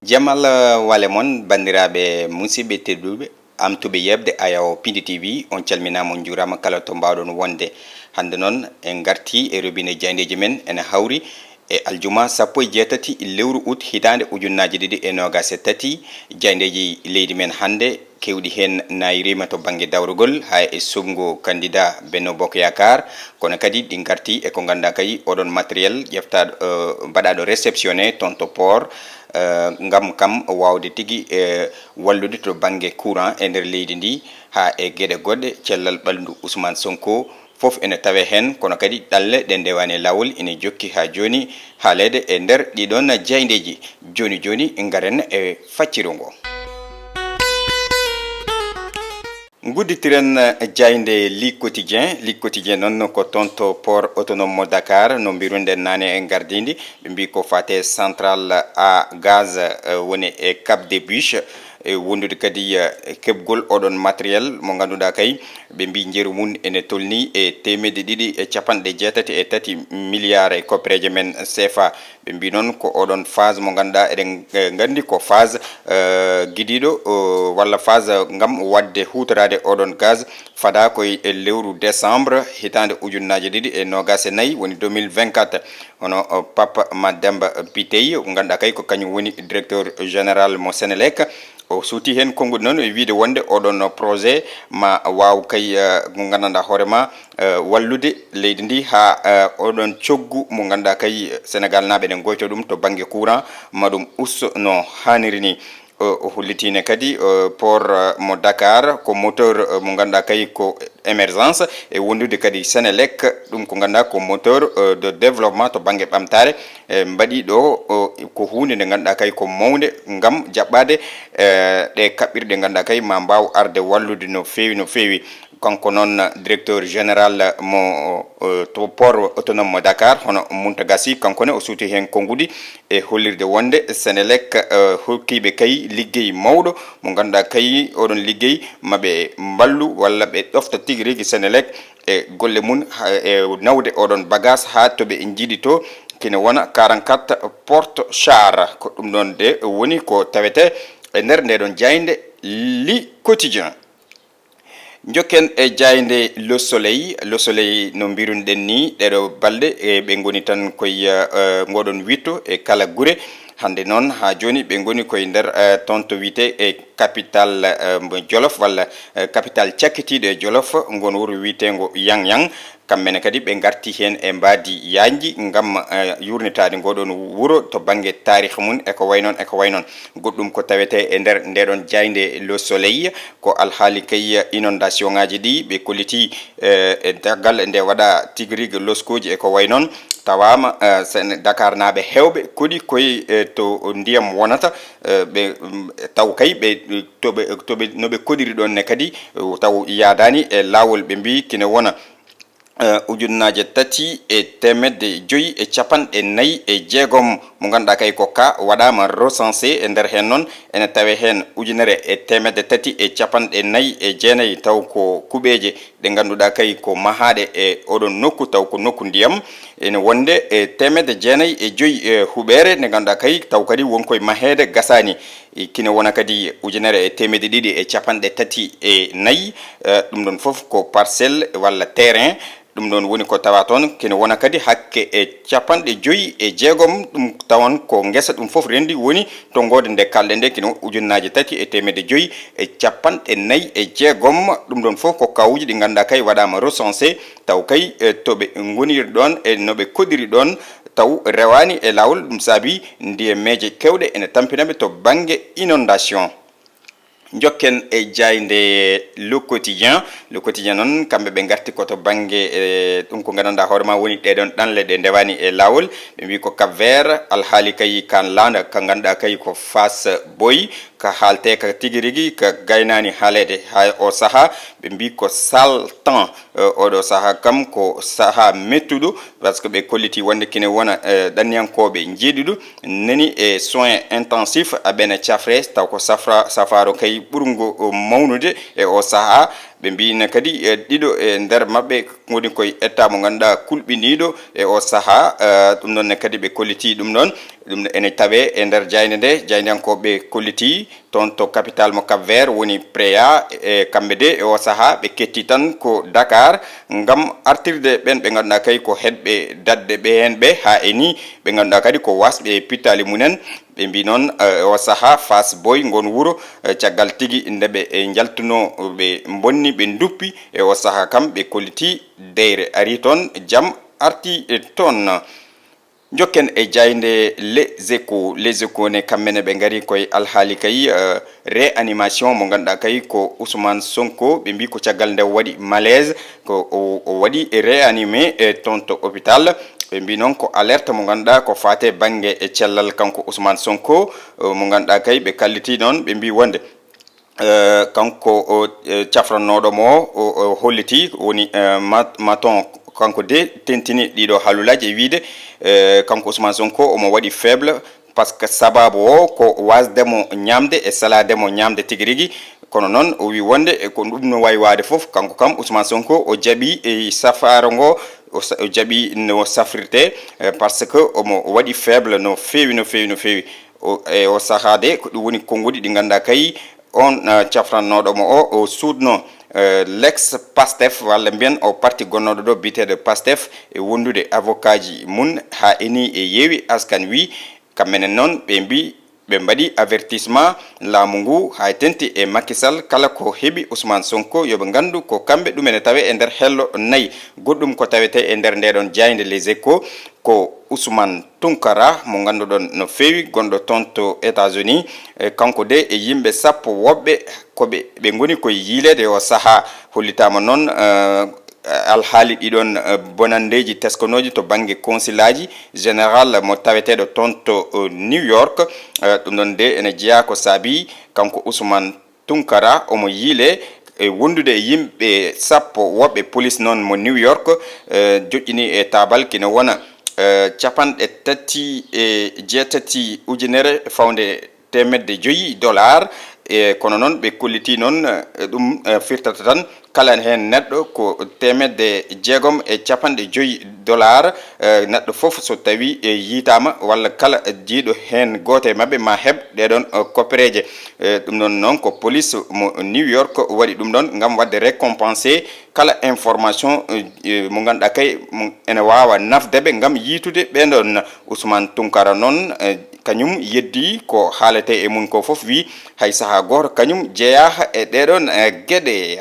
jamal walemon bandiraɓe musidɓe tedduɓe amtuɓe yebde ayaw Pindi TV on calminama on jurama kala to mbawɗon wonde hande noon en garti e robinet jayndeji men ene hawri e aljuma 17 lewru août hitande ujunnaji 2023 jayndeji leydi men hande kewɗi hen nayirima to banggue dawrugol ha e sumgo candidat Benno Bokk Yakar kono kadi ɗi garti e ko ganduɗa kay oɗon matériel ƴeftaɗo mbaɗaɗo réceptionné toon to port ngam kam wawde tigui wallude to banggue courant e nder leydi ndi ha e gueɗe goɗɗe cellal ɓalndu Ousmane Sonko fof ene tawe hen kono kadi ɗalle ɗe ndewani lawol ine jokki ha joni haalede e nder ɗiɗon jayndeji joni garen e facciru ngo. Gudditiren jaynde Ligue Quotidien noon ko toon to port autonome mo Dakar no mbirunden nane en gardidi ɓe mbi ko fate central à gaz woni e Cap des Biches e wondude kadi kebgol oɗon matériel mo ganduɗa kay ɓe mbi jeeru mum ene tolni e 283 milliards e koppereje men CFA ɓe mbi noon ko oɗon phase mo ganduɗa eɗen gandi ko phase guidiɗo walla phase ngam wadde hutorade oɗon gaz fada koye lewru décembre hitande ujunnaje 2024 woni 2024 hono Papa Mademba Biteye ganduɗa kay ko kañum woni directeur général mo Sénélec o suuti hen konngudi noon e wiide wonde oɗon projet ma waw kay mo gandanɗa hoorema wallude leydi ndi ha oɗon coggu mo ganduɗa kay Sénégal naɓe ɗen goyto ɗum to banggue courant maɗum usto no hanniri ni o hollitine kadi port mo Dakar ko moteur mo ganduɗa kay ko émergence e wondude kadi Sénélec ɗum ko ganduɗa ko moteur de développement to banggue ɓamtare mbaɗi ɗo ko hunde nde ganduɗa kay ko mawde ngam jaɓɓade ɗe kaɓɓirɗe ganduɗa kay ma mbaw arde wallude no fewi kanko noon directeur général mo to port autonome mo Dakar hono Mountaga Sy kankone o suuti hen konngudi e hollirde wonde Sénélec hokkiɓe kay liggey mawɗo mo ganduɗa kay oɗon liggey maɓe mballu walla ɓe ɗofta tigui rigui Sénélec e golle mum e nawde oɗon bagage ha toɓe jiiɗi to kene wona 44 porte char ko ɗum ɗon de woni ko tawete e nder ndeɗon jaynde Ligue Quotidien. Jokken e jaynde Le Soleil no mbirunɗen ni ɗeɗo balɗe e ɓe goni tan koye ngoɗon witto e kala guure hande noon ha joni ɓe goni koye nder toon to wiyete e capital mo Jolof walla capital cakkitiɗo e Jolof ngon wuro wiyetego Yang kammene kadi ɓe garti hen e mbadi yanji ngam yurnitade ngoɗon wuro to banggue tarih mum eko way noon goɗɗum ko tawete e nder ndeɗon jaynde Le Soleil ko alhaali kay inondation ngaji ɗi ɓe kolliti e daggal nde waɗa tigui rigui loskoji eko way noon tawama Dakar naɓe hewɓe koɗi koye to ndiyam wonata ɓe taw kay ɓe toɓe noɓe kodiri ɗon ne kadi taw yadani e lawol ɓe mbi kine wona ujunnaje 345 mo ganduɗa kay ko ka waɗama recensé e nder hen noon ene tawe hen 349 taw ko kuɓeje ɗe ganduɗa kay ko mahade e oɗon nokku taw ko nokku ndiyam ene wonde e 905 huɓere nde ganduɗa kay taw kadi wonkoye mahede gasani kine wona kadi 234 ɗum ɗon foof ko parcelle walla terrain ɗum ɗon woni ko tawa toon kene wona kadi hakke e 56 ɗum tawan ko guesa ɗum foof rendi woni to ngode nde kalɗe nde kene 3,546 ɗum ɗon foof ko kawuji ɗi ganduɗa kay waɗama recensé taw kay toɓe goniri ɗon e noɓe kodiri ɗon taw rewani e lawol ɗum saabi ndiyameje kewɗe ene tampinaɓe to banggue inondation. Jokken e jaynde Le Quotidien noon kamɓe ɓe garti koto banggue ɗum ko gandanɗa hoorema woni ɗeɗon ɗanle ɗe ndewani e lawol ɓe mbi ko Cap Vert alhaali kay kan landa ka ganduɗa kay ko Fass Boye ka haalte ka tigui rigui ka gaynani haalede ha o saaha ɓe mbi ko sale temps oɗo saaha kam ko saaha mettuɗo par ce que ɓe kolliti wonde kine wona ɗanniyankoɓe jeeɗiɗo nani e soins intensif aɓene cafre taw ko safaro kay ɓurgo mawnude e o saaha ɓe mbino kadi ɗiɗo e nder maɓɓe woni koye état mo ganduɗa kulɓiniɗo e o saaha ɗum ɗonne kadi ɓe kolliti ɗum ɗon ɗum ene tawe e nder jayde nde jaydankoɓe kolliti toon to capital mo Cap Vert woni Preya e kamɓe de e o saaha ɓe ketti tan ko Dakar ngam artirde ɓen ɓe ganduɗa kadi ko heɗɓe dadde ɓe hen ɓe ha e ni ɓe ganduɗa kadi ko wasɓe pittali munen ɓe mbi noon o saaha Fass Boy ngon wuuro caggal tigui ndeɓe jaltuno ɓe bonni ɓe duppi e o saaha kam ɓe kolliti deyre ari toon jaam arti toon jokken e jayde les échos ne kammene ɓe gari koye alhaali kay réanimation mo ganduɗa kay ko Ousmane Sonko ɓe mbi ko caggal nde waɗi malaise ko o waɗi réanimé toon to hôpital ɓe mbi noon ko alerte mo ganduɗa ko fate banggue e cellal kanko Ousmane Sonko mo ganduɗa kay ɓe kalliti noon ɓe mbi wonde kanko cafrannoɗo mo o holliti woni maton kanko de tentini ɗiɗo haalulaji e wiide kanko Ousmane Sonko omo waɗi faible par ce que sababu o ko wasdemo ñamde e salademo ñamde tigui rigui kono noon o wi wonde ko ɗum no wawi wade foof kanko kam Ousmane Sonko o jaaɓi e safaro ngo o jaaɓi no safrirte par ce que omo waɗi faible no fewi o saaha de ko ɗum woni konngudi ɗi ganduɗa kay on cafrannoɗo mo o sudno l'ex Pastef walla mbiyen o parti gonnoɗo ɗo biteɗo Pastef e wondude avocat ji mun ha eni e yeewi askan wi kamɓene noon ɓe mbi ɓe mbaɗi avertissement laamu ngu ha tenti e Macky Sall kala ko heeɓi Ousmane Sonko yoɓe gandu ko kamɓe ɗumene tawe e nder hello nayyi goɗɗum ko tawete e nder ndeɗon jayde les échos ko Ousmane Tunkara mo ganduɗon no fewi gonɗo toon to États-Unis kanko de e yimɓe sappo woɓɓe koɓe ɓe goni koye yiilede o saaha hollitama noon alhaali ɗiɗon bonandeji teskonoji to banggue consilaji général mo taweteɗo toon to New York ɗum ɗon de ene jeeya ko saabi kanko Ousmane Tunkara omo yiile e wondude e yimɓe sappo woɓɓe police noon mo New York joƴƴini e tabal kine wona capanɗe tati e jeetati ujunere fawde $100 e kono noon ɓe kolliti noon ɗum firtata tan kala hen neɗɗo ko $650 neɗɗo foof so tawi yitama walla kala jiiɗo hen goto e mabɓe ma heeb ɗeɗon koppereje ɗum ɗon noon ko police mo New York waɗi ɗum ɗon gam wadde récompensé kala information mo ganduɗa kay ene wawa nafdeɓe gam yitude ɓenɗon Ousmane Tunkara noon kañum yeddi ko haalete e mun ko foof wi hay saaha goto kañum jeeya e ɗeɗon gueɗe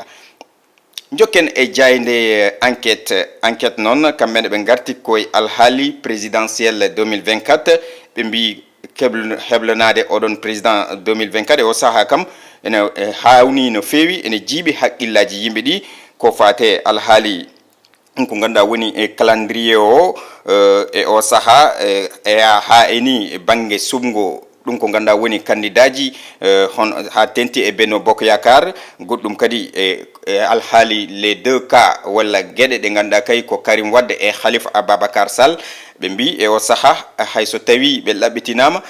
jokken e jayde enquête noon kamɓene ɓe garti koye alhaali présidentiel 2024 ɓe mbi heblanade oɗon président 2024 e o saaha kam ene hawni no fewi ene jiiɓi haqqillaji yimɓe ɗi ko fate alhaali ko ganduɗa woni e calendrier o e o saaha ha eni banggue sumgo ɗum ko ganduɗa woni candidat ji hon ha tenti e Benno Bokk Yakar goɗɗum kadi e alhaali les deux cas walla gueɗe ɗe ganduɗa kay ko Karim Wade e Khalifa Ababacar Sall ɓe mbi e o saaha hayso tawi ɓe ɗaɓɓitinama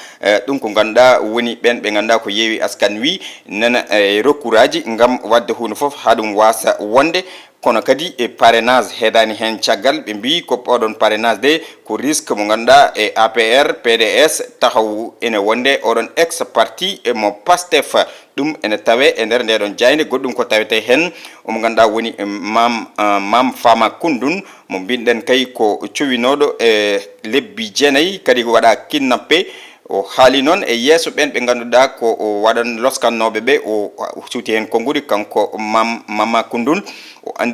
ɗum ko ganduɗa woni ɓen ɓe ganduɗa ko yeewi askan wi nana e recours aji gam wadde hunde foof ha ɗum wasa wonde kono kadi e parrainage heedani hen caggal ɓe mbi ko oɗon parrainage de ko risque mo ganduɗa e APR PDS tahaw ene wonde oɗon ex parti e mo Pastef ɗum ene tawe e nder ndeɗon jayde goɗɗum ko tawete hen omo ganduɗa woni mam Fama Koundoun mo binɗen kay ko cowinoɗo e lebbi jeenayyi kadi waɗa kidnappé o haali noon e yeeso ɓen ɓe ganduɗa ko o waɗan loskannoɓe ɓe o suuti hen konngudi kanko Mama Koundoul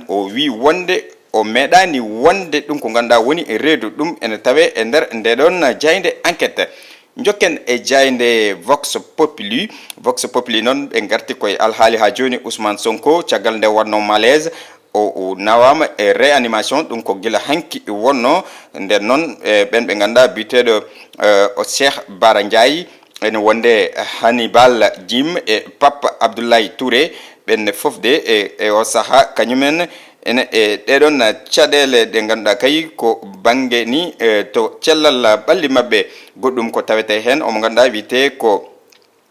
o wi wonde o meeɗani wonde ɗum ko ganduɗa woni e reedu ɗum ene tawe e nder ndeɗon jayde enquête jokken e jayde Vox Populi noon ɓe garti koye alhaali ha joni Ousmane Sonko caggal nde wanno malaise o nawama e réanimation ɗum ko gila hanki wonno nden noon ɓen ɓe ganduɗa biteɗo o Cheikh Bara Ndiaye ene wonde Hannibal Djim e Pape Abdoulaye Touré ɓenne foof de e o saaha kañumen ene e ɗeɗon caɗele ɗe ganduɗa kay ko banggue ni to cellal ɓalli mabɓe goɗɗum ko tawete hen omo ganduɗa wiyete ko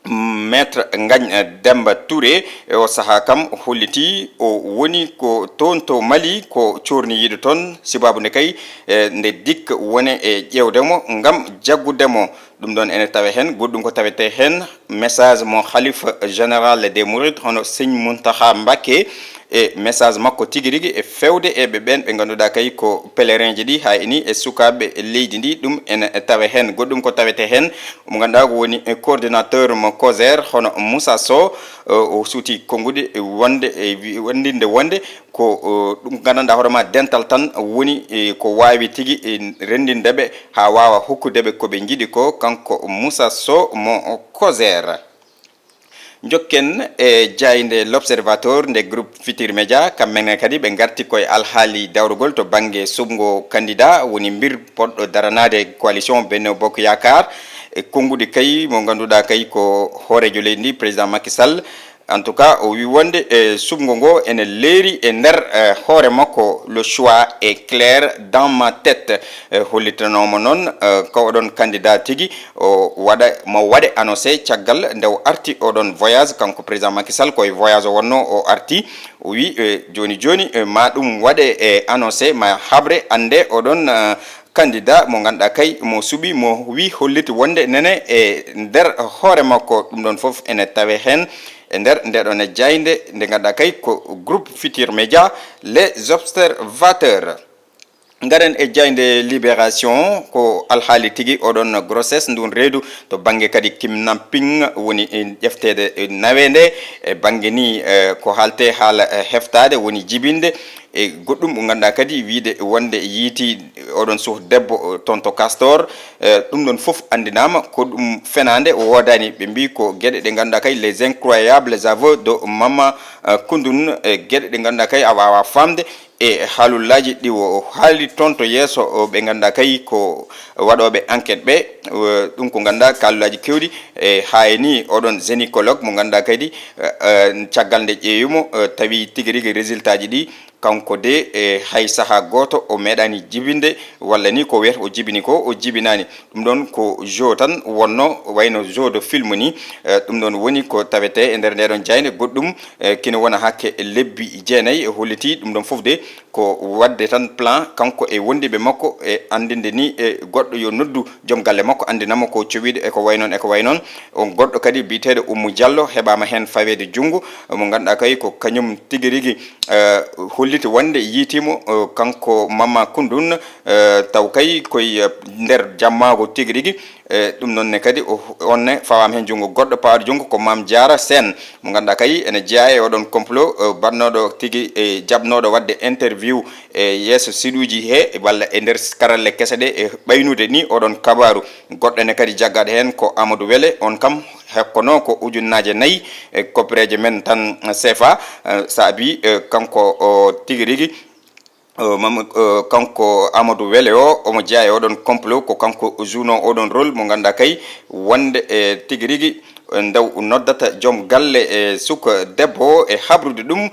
maître Ngagne Demba Touré o saha kam holliti o woni ko ton to Mali ko corni yiɗo toon sibabu nde kay nde dik wone e ƴewdemo ngam jaggudemo ɗum ɗon ene tawe hen goɗɗum ko tawete hen message mo khalife général des mourides hono Serigne Mountakha Mbacké e message makko tigi rigui e fewde e ɓen ɓe ganduɗa kay ko pèlerin ji ɗi ha ini e sukaɓe leydi ndi ɗum ene tawe hen goɗɗum ko tawete hen mo ganduɗa ko woni coordinateur mo COSER hono Moussa Sow o suuti kongude wonde e wondinde wonde ko ɗum gandanɗa hoorema dental tan woni ko wawi tigui rendindeɓe ha wawa hokkudeɓe koɓe jiiɗi ko kanko Moussa Sow mo COSER. jokken e jayde l'observateur nde groupe Futurs Médias kamɓene kadi ɓe garti koye alhaali dawrugol to banggue subgo candidat woni mbir poɗɗo daranade coalition Benno Bokk Yakar e kongude kay mo ganduɗa kay ko hoorejo leydi ndi président Macky Sall en tout cas o wi wonde e subgo ngo ene leeri e nder hoore makko le choix est clair dans ma tête hollitanomo noon ko oɗon candidat tigui o waɗa mo waɗe annoncé caggal nde o arti oɗon voyage kanko président Macky Sall koye voyage o wonno o arti o wi joni joni ma ɗum waɗe e annoncé ma habre ande oɗon candidat mo ganduɗa kay mo suuɓi mo wi holliti wonde nene e nder hoore makko ɗum ɗon foof ene tawe hen e nder ndeɗon e jayde nde ganduɗa kay ko groupe Futurs Médias les observateurs. Garen e jayde libération ko alhaali tigui oɗon grossesse ndun reedu to banggue kadi kidnapping woni ƴeftede nawede e banggue ni ko haalte haala heftade woni jibinde e goɗɗum mo ganduɗa kadi wiide wonde yiiti oɗon suh debbo toon to Castor ɗum ɗon foof andinama ko ɗum fenade wodani ɓe mbi ko gueɗe ɗe ganduɗa kay les incroyables aveux de Mama Koundoune e gueɗe ɗe ganduɗa kay a wawa famde e haalullaji ɗi o haali toon to yeeso ɓe ganduɗa kay ko waɗoɓe enquête ɓe ɗum ko ganduɗa kaalullaji kewɗi e hayni oɗon gynécologue mo ganduɗa kadi caggal nde ƴeewimo tawi tigui rigui résultat ji ɗi kanko de e hay saaha goto o meeɗani jibinde walla ni ko wiyata o jibini ko o jibinani ɗum ɗon ko jeu tan wonno wayno jeu de film ni ɗum ɗon woni ko tawete e nder ndeɗon jayde goɗɗum kene wona hakke lebbi jeenayyi e holliti ɗum ɗon foof de ko wadde tan plan kanko e wondiɓe makko e andinde ni e goɗɗo yo noddu joom galle makko andinamo ko cowiɗo eko way noon eko way noon on goɗɗo kadi biteɗo Oumou Diallo heɓama hen fawede junggo mo ganduɗa kay ko kañum tigui rigui holliti wonde yiitimo kanko Mama Koundoune taw kay koye nder jammago tigui rigui ɗum noon ne kadi onne fawama hen junggo goɗɗo pawaɗo junggo ko Mame Diarra Sène mo ganduɗa kay ene jeeya e oɗon complot bannoɗo tigui e jabnoɗo wadde interview e yesso siɗuji he walla e nder karalle kese ɗe e ɓaynude ni oɗon kabaru goɗɗone kadi jaggaɗo hen ko Amadou Wele on kam hekkono ko ujunnaje 4 e koppereje men tan CFA saabi kanko o tigui rigui kanko Amadou Wele o omo jeeya e oɗon complot ko kanko jouno oɗon rôle mo ganduɗa kay wonde e tigui rigui ndew noddata joom galle e suka debbo e habrude ɗum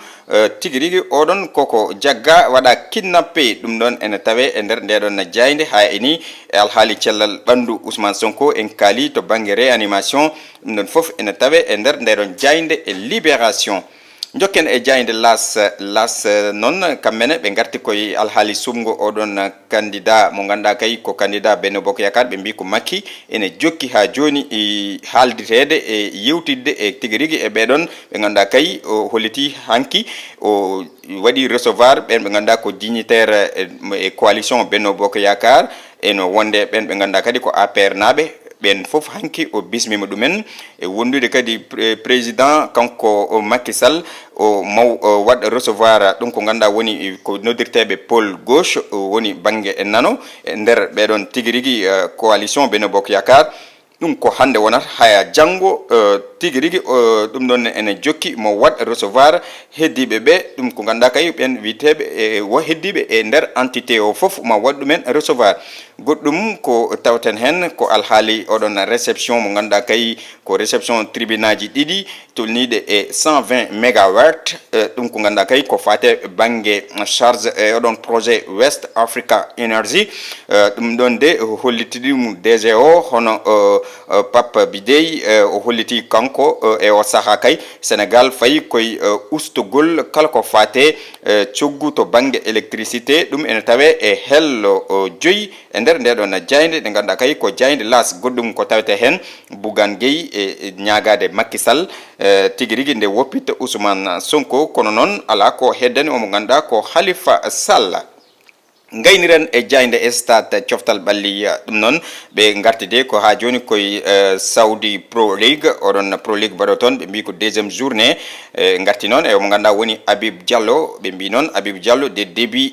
tigui rigui oɗon koko jagga waɗa kidnappé ɗum ɗon ene tawe e nder ndeɗon jayde ha ini e alhaali cellal ɓandu Ousmane Sonko en kaali to banggue réanimation ɗum ɗon foof ene tawe e nder ndeɗon jayde e libération. jokken e jayde las noon kamɓene ɓe garti koye alhaali sumgo oɗon candidat mo ganduɗa kay ko candidat Benno Bokk Yakar ɓe mbi ko Macky ene jokki ha joni haalditede e yewtidde e tigui rigui e ɓeɗon ɓe ganduɗa kay o holliti hanki o waɗi recevoir ɓen ɓe ganduɗa ko dignitaire e coalition Benno Bokk Yakar eno wonde ɓen ɓe ganduɗa kadi ko APR naɓe ɓen foof hanki o bismima ɗumen e wondude kadi président kanko Macky Sall o maw waɗa recevoir ɗum ko ganduɗa woni ko noddirteɓe pôle gauche woni banggue e nano e nder ɓeɗon tigui rigui coalition Benno Bokk Yakar ɗum ko hande wonata haya janggo tigui rigui ɗum ɗon ene jokki mo waɗ recevoir heddiɓe ɓe ɗum ko ganduɗa kay ɓen witeɓe e heddiɓe e nder entité o foof ma waɗ ɗumen recevoir goɗɗum ko tawten hen ko alhaali oɗon réception mo ganduɗa kay ko réception tribunal ji ɗiɗi tolniɗe e 120 mégawatt ɗum ko ganduɗa kay ko fate banggue charge e oɗon projet West Africa Energy ɗum ɗon de holliti ɗum DG o hono Pape Bidey o holliti kanko e o saaha kay Sénégal fayi koye ustugol kala ko fate coggu to banggue électricité ɗum ene tawe e hello joyi e nder ndeɗon jayde ɗe ganduɗa kay ko jayde las goɗɗum ko tawete hen Bougane Gueye e ñagade Macky Sall tigui rigui nde woppita Ousmane Sonko kono noon ala ko heddani omo ganduɗa ko Khalifa Sall gayniren e jayde e stade coftal ɓalli ɗum noon ɓe gartide ko ha joni koye Saudi Pro League oɗon Pro League mbaɗo toon ɓe mbi ko deuxiéme journée garti noon e omo ganduɗa woni Habib Diallo ɓe mbi noon Habib Diallo de début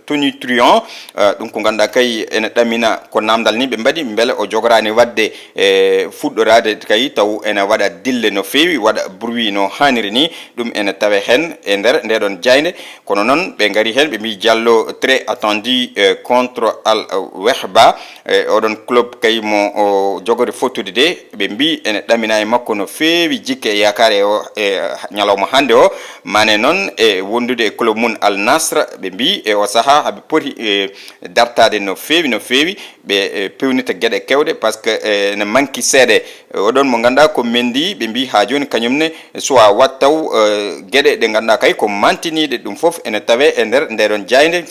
tonitruant ɗum ko ganduɗa kay ene ɗamina ko namdal ni ɓe mbaɗi beele o jogorani wadde fuɗɗorade kay taw ene waɗa dille no fewi waɗa bruit no hanniri ni ɗum ene tawe hen e nder ndeɗon jayde kono noon ɓe gari hen ɓe mbi Diallo très attendu contre Al Wehba oɗon club kay mo jogori fottude de ɓe mbi ene ɗamina e makko no fewi jikke e yakare o e ñalawma hande o mane noon e wondude e club mum Al Nasr ɓe mbi e o saaha haɓe poti dartade no fewi ɓe pewnita gueɗe kewɗe par ce que ne manki seeɗe oɗon mo ganduɗa ko Mendy ɓe mbi ha joni kañumne soit wat taw gueɗe ɗe ganduɗa kay ko mantiniɗe ɗum foof ene tawe e nder ndeɗon jayde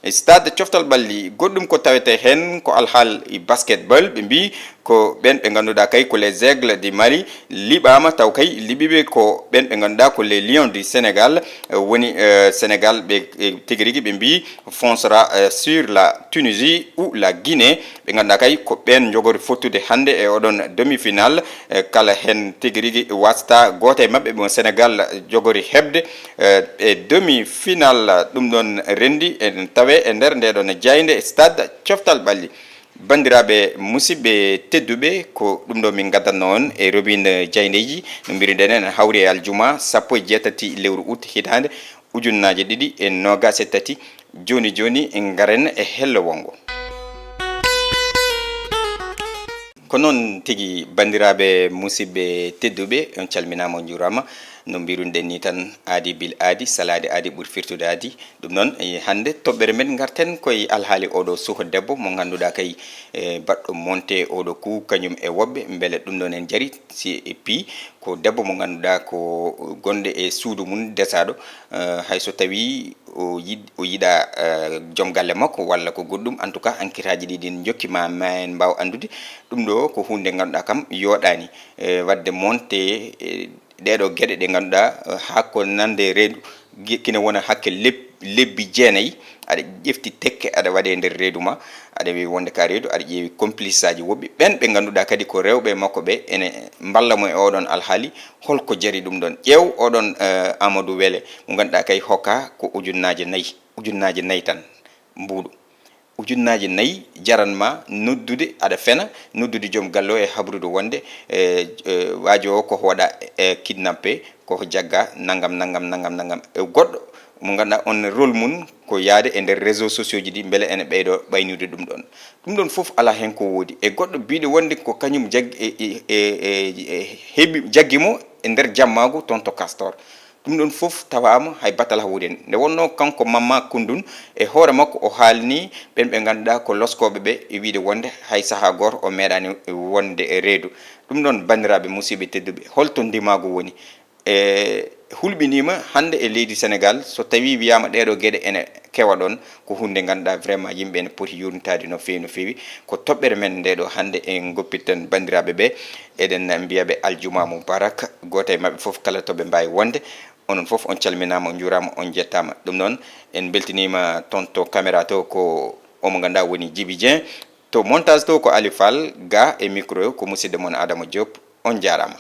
stade coftal ɓalli goɗɗum ko tawete hen ko alhaal basketball ɓe mbi ko ɓen ɓe ganduɗa kay ko les aigles du Mali liɓama taw kay liɓiɓe ko ɓen ɓe ganduɗa ko les lions du Sénégal woni Sénégal ɓe tigui rigui ɓe mbi foncera sur la Tunisie ou la Guinée ɓe ganduɗa kay ko ɓen jogori fottude hande e oɗon demi final kala hen tigui rigui wasta goto e mabɓe mo Sénégal jogori hebde e demi final ɗum ɗon rendi en tawe e nder ndeɗon jayde stade coftal ɓalli bandiraɓe musidɓe tedduɓe ko ɗum ɗo min gaddanno on e robine jaydeji no mbiriɗen en hawri e aljuma 17 lewru août hitande ujunnaje 2023 joni en garen e hello wongo ko noon tigui bandiraɓe musidɓe tedduɓe on calminama on jurama no mbiruɗen ni tan aadi bil aadi salade aadi ɓuuri firtude aadi ɗum noon hande toɓɓere men garten koye alhaali oɗo suka debbo mo ganduɗa kay baɗɗo monté oɗo ku kañum e woɓɓe beele ɗum ɗon en jaari si e pi ko debbo mo ganduɗa ko gonɗe e suudu mum desaɗo hayso tawi o yiɗa joom galle makko walla ko goɗɗum en tout cas enquête aji ɗi ɗin jokkima ma en mbaw andude ɗum ɗo ko hunde ganduɗa kam yoɗani wadde monté ɗeɗo gueɗe ɗe ganduɗa hakko nande reedu kina wona hakke lebbi jeenayyi aɗa ƴefti tekke aɗa waɗe nder reedu ma aɗa wi wonde ka reedu aɗa ƴeewi complice aji woɓɓe ɓen ɓe ganduɗa kadi ko rewɓe makko ɓe ene mballa mo e oɗon alhaali holko jari ɗum ɗon ƴeew oɗon Amadou Wele mo ganduɗa kay hokka ko ujunnaje nayyi tan mbuuɗu ujunnaje nayyi jaranma noddude aɗa fena noddude joom galle o e habrude wonde waajo o koko waɗa kidnappé koko jagga naggam e goɗɗo mo ganduɗa on rôle mum ko yaade e nder réseaux sociaux ji ɗi beele ene ɓeyɗo ɓaynude ɗum ɗon foof ala hen ko woodi e goɗɗo biɗo wonde ko kañum jaggi heeɓi jaggimo e nder jammagu toon to Castor ɗum ɗon foof tawama hay batala wuuren nde wonno kanko Mamma Koundoune e hoore makko o haalni ɓen ɓe ganduɗa ko loskoɓe ɓe e wiide wonde hay saaha goto o meeɗani wonde e reedu ɗum ɗon bandiraɓe musidɓe tedduɓe holto ndimago woni hulɓinima hande e leydi Sénégal so tawi wiyama ɗeɗo gueɗe ene kewa ɗon ko hunde ganduɗa vraiment yimɓe ene poti yurnitade no fewi ko toɓɓere men ndeɗo hande en goppirten bandiraɓe ɓe eɗen mbiyaɓe aljuma moubarak goto e mabɓe foof kala toɓe mbawi wonde onon foof on calminama on jurama on jettama ɗum noon en beltinima toon to caméra to ko omo ganduɗa woni Djiby Dieng to montage to ko Ali Fall ga e micro ko musidɗo moon Adama Diop on jarama.